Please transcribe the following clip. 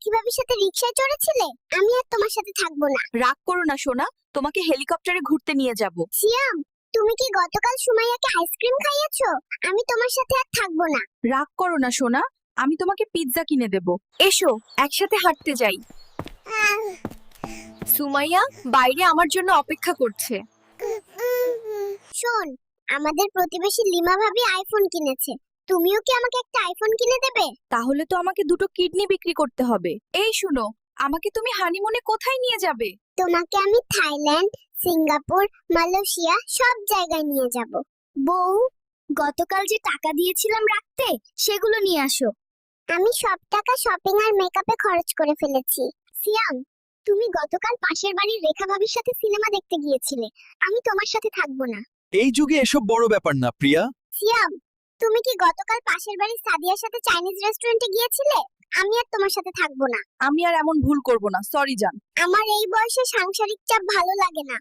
সাথী ভাবির সাথে রিকশায় চড়েছিলে? আমি আর তোমার সাথে থাকবো না। রাগ করো না সোনা, তোমাকে হেলিকপ্টারে ঘুরতে নিয়ে যাব। সিয়াম, তুমি কি গতকাল সুমাইয়াকে আইসক্রিম খাইয়েছো? আমি তোমার সাথে আর থাকবো না। রাগ করো না সোনা, আমি তোমাকে পিৎজা কিনে দেব। এসো একসাথে হাঁটতে যাই। সুমাইয়া বাইরে আমার জন্য অপেক্ষা করছে। শোন, আমাদের প্রতিবেশী লিমা ভাবি আইফোন কিনেছে। তুমিও কি আমাকে একটা আইফোন কিনে দেবে? তাহলে তো আমাকে দুটো কিডনি বিক্রি করতে হবে। এই শুনো, আমাকে তুমি হানিমুনে কোথায় নিয়ে যাবে? তোমাকে আমি থাইল্যান্ড, সিঙ্গাপুর, মালয়েশিয়া সব জায়গায় নিয়ে যাব। বউ, গতকাল যে টাকা দিয়েছিলাম রাখতে, সেগুলো নিয়ে আসো। আমি সব টাকা শপিং আর মেকআপে খরচ করে ফেলেছি। সিয়াম, তুমি গতকাল পাশের বাড়ির রেখা ভাবির সাথে সিনেমা দেখতে গিয়েছিলে। আমি তোমার সাথে থাকবো না। এই যুগে এসব বড় ব্যাপার না প্রিয়া। সিয়াম, তুমি কি গতকাল পাশের বাড়ির সাদিয়ার সাথে চাইনিজ রেস্টুরেন্টে গিয়েছিলে? আমি আর তোমার সাথে থাকবো না। আমি আর এমন ভুল করব না, সরি জান। আমার এই বয়সে সাংসারিক চাপ ভালো লাগে না।